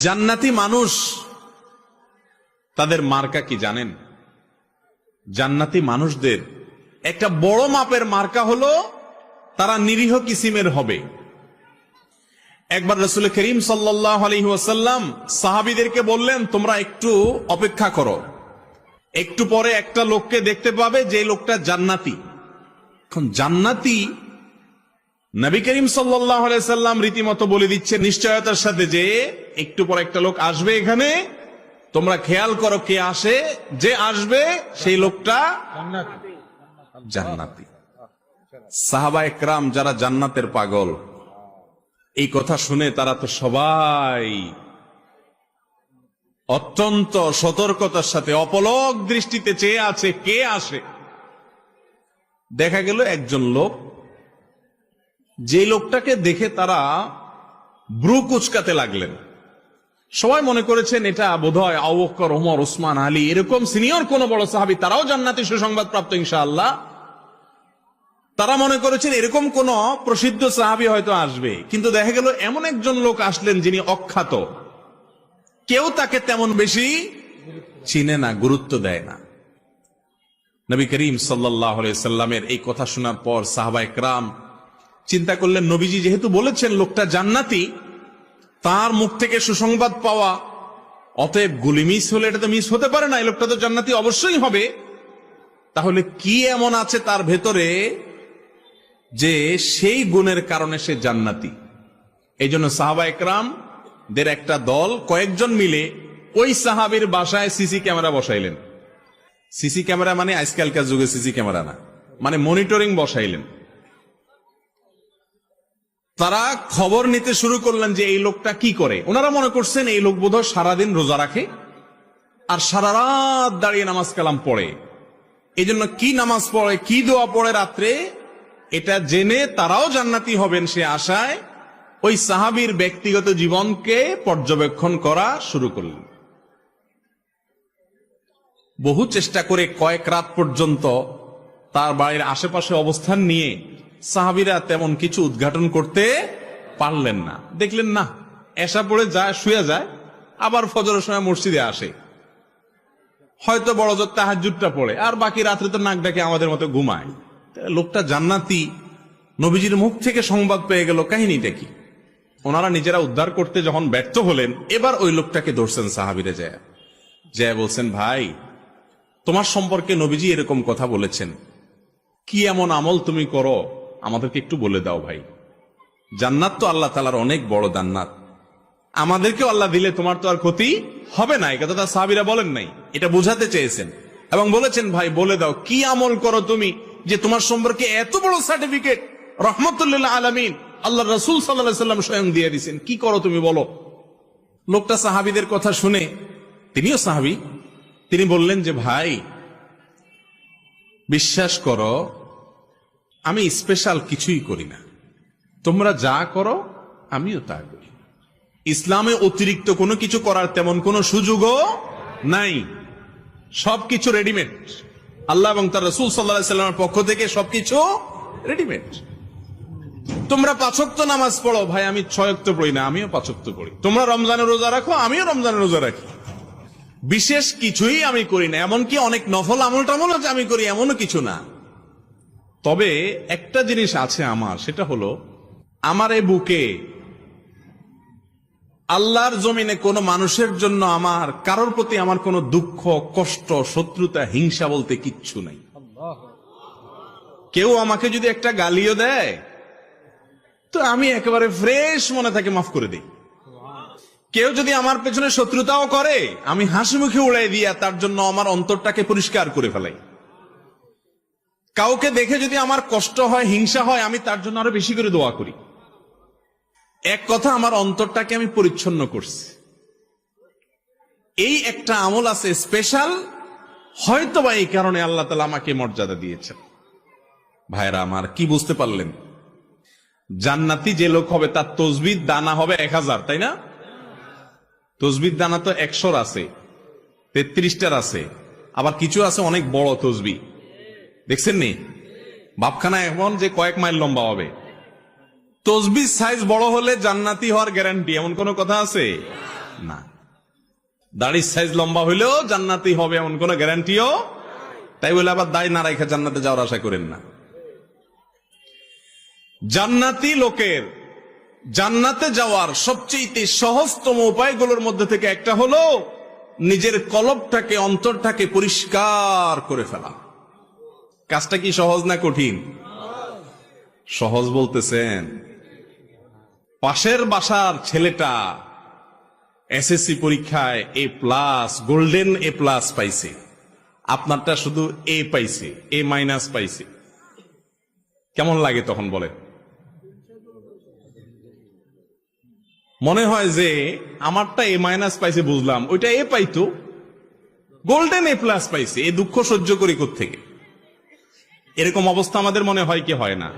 জান্নাতি মানুষ তাদের মার্কা কি জানেন? জান্নাতি মানুষদের একটা বড় মাপের মার্কা হলো তারা নিরীহ কিসিমের হবে। একবার রাসূল করিম সাল্লাল্লাহু আলাইহি ওয়াসাল্লাম সাহাবীদেরকে বললেন, তোমরা একটু অপেক্ষা করো, একটু পরে একটা লোককে দেখতে পাবে যে লোকটা জান্নাতি। এখন জান্নাতি নবী করিম সাল্লাল্লাহু আলাইহি ওয়াসাল্লাম রীতিমতো বলে দিচ্ছে নিশ্চয়তার সাথে যে একটু পর একটা লোক আসবে এখানে, তোমরা খেয়াল করো কে আসে, যে আসবে সেই লোকটা জান্নাতি। সাহাবা একরাম যারা জান্নাতের পাগল, এই কথা শুনে তারা তো সবাই অত্যন্ত সতর্কতার সাথে অপলক দৃষ্টিতে চেয়ে আছে কে আসে। দেখা গেল একজন লোক, যে লোকটাকে দেখে তারা ব্রু কুচকাতে লাগলেন। সবাই মনে করেছেন এটা বোধহয় আবু বকর, ওমর, ওসমান, আলী, এরকম সিনিয়র কোন বড় সাহাবী, তারাও জান্নাতি সুসংবাদ প্রাপ্ত ইনশাআল্লাহ। তারা মনে করেছেন এরকম কোন প্রসিদ্ধ সাহাবী হয়তো আসবে, কিন্তু দেখা গেল এমন একজন লোক আসলেন যিনি অখ্যাত, কেউ তাকে তেমন বেশি চিনে না, গুরুত্ব দেয় না। নবী করিম সাল্লাল্লাহু আলাইহি সাল্লামের এই কথা শোনার পর সাহাবা একরাম চিন্তা করলেন, নবীজি যেহেতু বলেছেন লোকটা জান্নাতি, তার মুখ থেকে সুসংবাদ পাওয়া, অতএব গুলি মিস হলে এটা তো মিস হতে পারে না, এই লোকটা তো জান্নাতি অবশ্যই হবে। তাহলে কি এমন আছে তার ভেতরে যে সেই গুণের কারণে সে জান্নাতি? এই জন্য সাহাবা একরাম দের একটা দল কয়েকজন মিলে ওই সাহাবীর বাসায় সিসি ক্যামেরা বসাইলেন। সিসি ক্যামেরা মানে আজকালকার যুগে সিসি ক্যামেরা না, মানে মনিটরিং বসাইলেন। তারা খবর নিতে শুরু করলেন যে এই লোকটা কি করে। ওনারা মনে করছেন এই লোক বোধহয় সারাদিন রোজা রাখে আর সারা রাত দাঁড়িয়ে নামাজ কালাম পড়ে, এই জন্য কি নামাজ পড়ে, কি দোয়া পড়ে রাত্রে, এটা জেনে তারাও জান্নাতি হবেন সে আশায় ওই সাহাবীর ব্যক্তিগত জীবনকে পর্যবেক্ষণ করা শুরু করলেন। বহু চেষ্টা করে কয়েক রাত পর্যন্ত তার বাড়ির আশেপাশে অবস্থান নিয়ে সাহাবীরা তেমন কিছু উদ্ঘাটন করতে পারলেন না। দেখলেন না, এশা পড়ে যায়, শুয়ে যায়, আবার ফজরের সময় মসজিদে আসে, হয়তো বড় জোর তাহাজ্জুদটা পড়ে, আর বাকি রাত্রে তো নাক ডাকে আমাদের মতো ঘুমায়। লোকটা জান্নাতি, নবীজির মুখ থেকে সংবাদ পেয়ে গেল, কাহিনীটা কি? ওনারা নিজেরা উদ্ধার করতে যখন ব্যর্থ হলেন, এবার ওই লোকটাকে ধরছেন সাহাবীরা, যায় বলছেন, ভাই তোমার সম্পর্কে নবীজি এরকম কথা বলেছেন, কি এমন আমল তুমি করো আমাদেরকে একটু বলে দাও ভাই। জান্নাত তো আল্লাহ তাআলার অনেক বড় জান্নাত, আমাদেরকেও আল্লাহ দিলে তোমার তো আর ক্ষতি হবে না। এই কথাটা সাহাবীরা বলেন নাই, এটা বোঝাতে চেয়েছেন এবং বলেছেন, ভাই বলে দাও কি আমল করো তুমি যে তোমার সম্পর্কে এত বড় সার্টিফিকেট রাহমাতুল লিল আলামিন আল্লাহ রাসূল সাল্লাল্লাহু আলাইহি ওয়াসাল্লাম স্বয়ং দিয়ে দিয়েছেন, কি করো তুমি বলো। লোকটা সাহাবীদের কথা শুনে, তিনিও সাহাবী, তিনি বললেন যে ভাই বিশ্বাস করো আমি স্পেশাল কিছুই করি না, তোমরা যা করো আমিও তা করি। ইসলামে অতিরিক্ত কোনো কিছু করার তেমন কোনো সুযোগও নাই, সবকিছু রেডিমেড। আল্লাহ এবং তার রাসূল সাল্লাল্লাহু আলাইহি ওয়াসাল্লামের পক্ষ থেকে সবকিছু রেডিমেড। তোমরা 5 ওয়াক্ত নামাজ পড়ো, ভাই আমি 6 ওয়াক্ত পড়ি না, আমিও 5 ওয়াক্ত পড়ি। তোমরা রমজানের রোজা রাখো, আমিও রমজানের রোজা রাখি। বিশেষ কিছুই আমি করি না, এমনকি অনেক নফল আমল টামল আমি করি, এমনও কিছু না। তবে একটা জিনিস আছে আমার, সেটা হলো আমার এই বুকে আল্লাহর জমিনে কোনো মানুষের জন্য আমার কারোর প্রতি আমার কোনো দুঃখ, কষ্ট, শত্রুতা, হিংসা বলতে কিচ্ছু নাই। কেউ আমাকে যদি একটা গালিও দেয় তো আমি একেবারে ফ্রেশ মনে থাকে মাফ করে দিই। কেউ যদি আমার পেছনে শত্রুতাও করে আমি হাসি মুখে উড়াই দিয়া তার জন্য আমার অন্তরটাকে পরিষ্কার করে ফেলাই। কাউকে দেখে যদি আমার কষ্ট হয়, হিংসা হয়, আমি তার জন্য আরো বেশি করে দোয়া করি। এক কথা, আমার অন্তরটাকে আমি পরিচ্ছন্ন করছি। এই একটা আমল আছে স্পেশাল, হয়তোবা এই কারণে আল্লাহ তাআলা আমাকে মর্যাদা দিয়েছেন। ভাইরা আমার, কি বুঝতে পারলেন? জান্নাতি যে লোক হবে তার তসবিহ দানা হবে 1000, তাই না? তসবিহ দানা তো 100 আছে, 33টার আছে, আবার কিছু আছে অনেক বড় তসবিহ, দেখছেন নি? বাপখানা এমন যে কয়েক মাইল লম্বা হবে। তসবিহ সাইজ বড় হলে জান্নাতি হওয়ার গ্যারান্টি, এমন কোন কথা আছে? না। দাড়ির সাইজ লম্বা হইলেও জান্নাতি হবে এমন কোন গ্যারান্টিও, তাই বলে আবার দাড়ি না রেখে জান্নাতে যাওয়ার আশা করেন না। জান্নাতি লোকের জান্নাতে যাওয়ার সবচেয়ে সহজতম উপায়গুলোর মধ্যে থেকে একটা হলো নিজের কলবটাকে, অন্তরটাকে পরিষ্কার করে ফেলা। কাজটা কি সহজ না কঠিন? সহজ বলতেছেন? পাশের বাসার ছেলেটা এসএসসি পরীক্ষায় A+, গোল্ডেন A+ পাইছে, আপনারটা শুধু A পাইছে, A- পাইছে, কেমন লাগে তখন বলে? মনে হয় যে আমারটা A- পাইছে বুঝলাম, ওইটা A পাইতো, গোল্ডেন A+ পাইছে, এই দুঃখ সহ্য করি কোত্থেকে? এরকম অবস্থা আমাদের মনে হয় কি হয় না?